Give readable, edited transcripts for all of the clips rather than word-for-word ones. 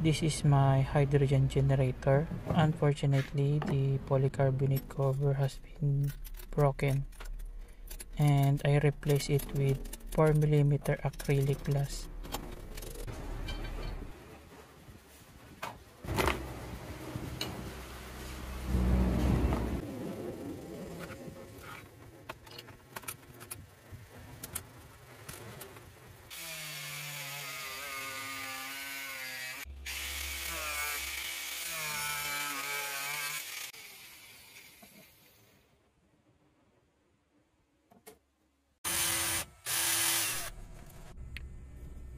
This is my hydrogen generator. Unfortunately, the polycarbonate cover has been broken and I replaced it with 4mm acrylic glass.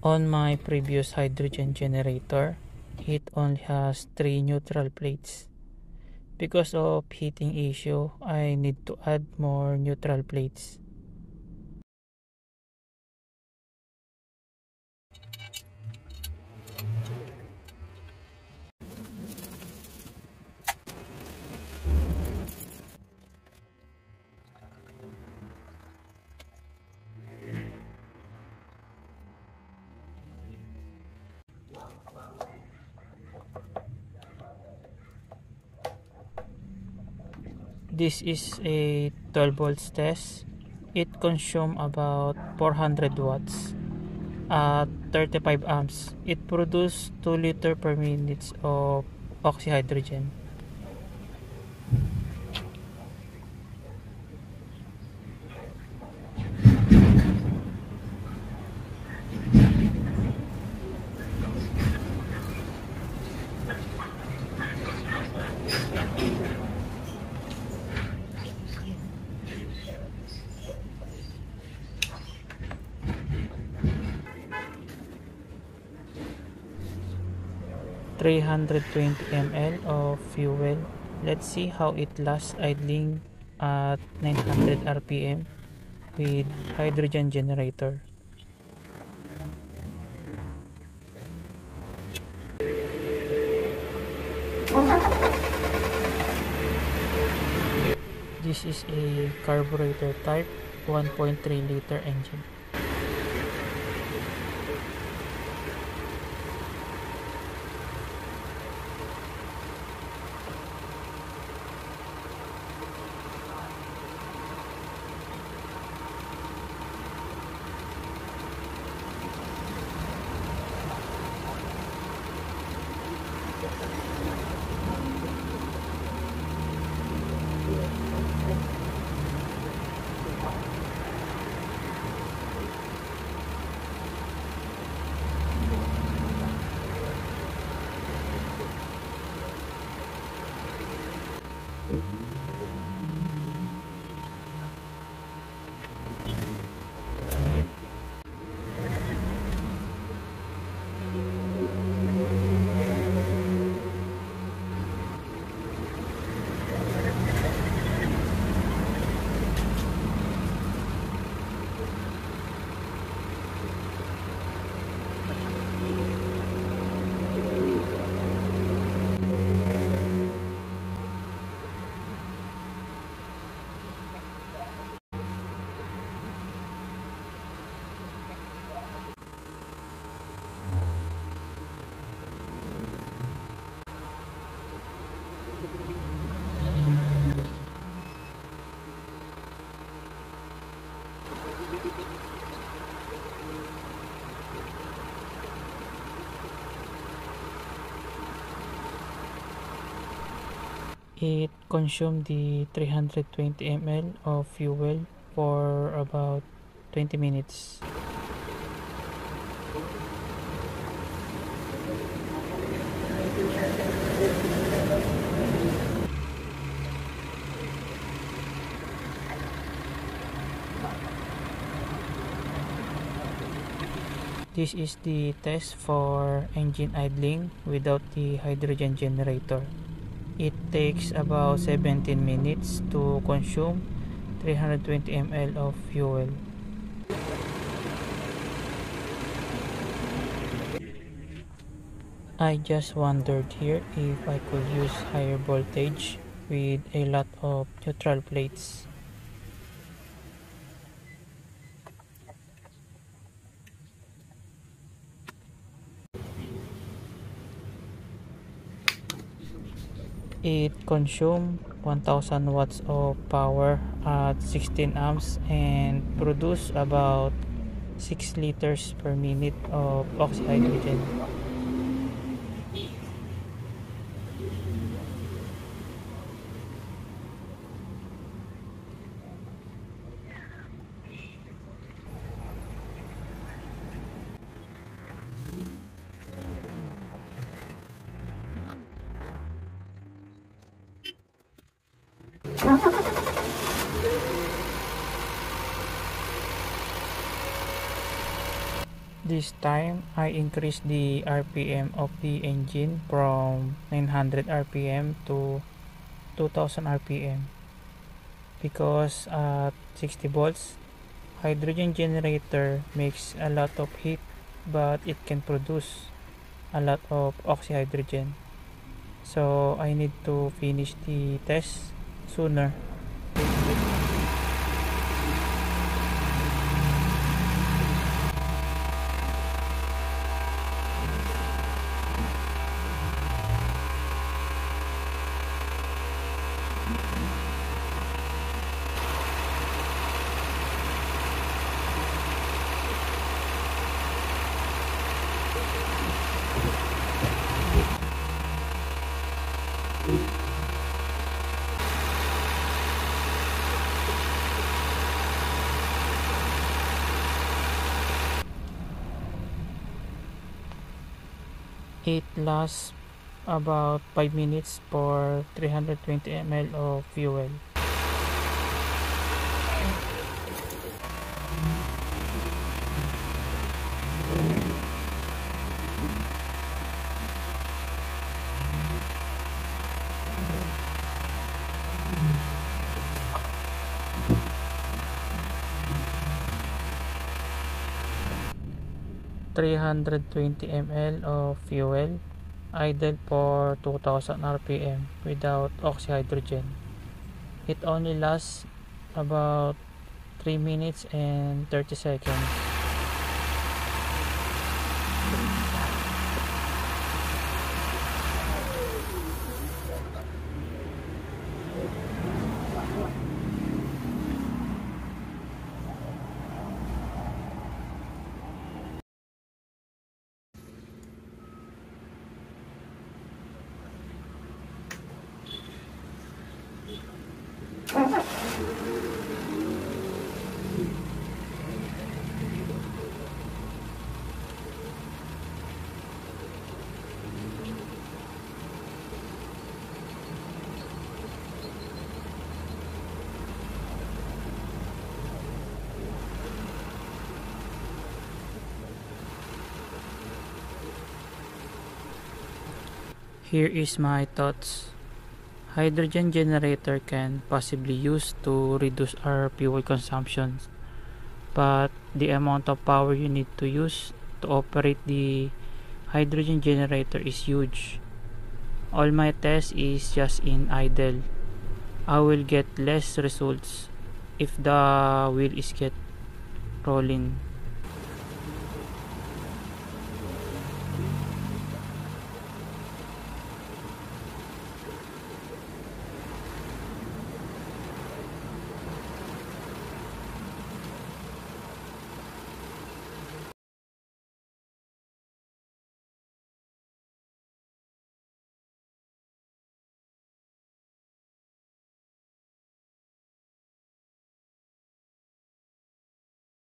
On my previous hydrogen generator, it only has 3 neutral plates. Because of heating issue, I need to add more neutral plates. This is a 12 volts test. It consumes about 400 watts at 35 amps. It produces 2 liter per minute of oxyhydrogen. $320 ml of fuel. Let's see how it lasts idling at 900 rpm with hydrogen generator. This is a carburetor type 1.3 liter engine. It consumed the 320 ml of fuel for about 20 minutes. This is the test for engine idling without the hydrogen generator. It takes about 17 minutes to consume 320 ml of fuel. I just wondered here if I could use higher voltage with a lot of neutral plates. It consumes 1000 watts of power at 16 amps and produce about 6 liters per minute of oxyhydrogen. This time, I increased the RPM of the engine from 900 RPM to 2000 RPM because at 60 volts, hydrogen generator makes a lot of heat but it can produce a lot of oxyhydrogen. So I need to finish the test sooner. 'It lasts about 5 minutes for 320 ml of fuel. $320 ml of fuel, idle for 2000 rpm without oxyhydrogen. It only lasts about 3 minutes and 30 seconds. Here is my thoughts. Hydrogen generator can possibly used to reduce our fuel consumption, but the amount of power you need to use to operate the hydrogen generator is huge. All my test is just in idle. I will get less results if the wheel is get rolling.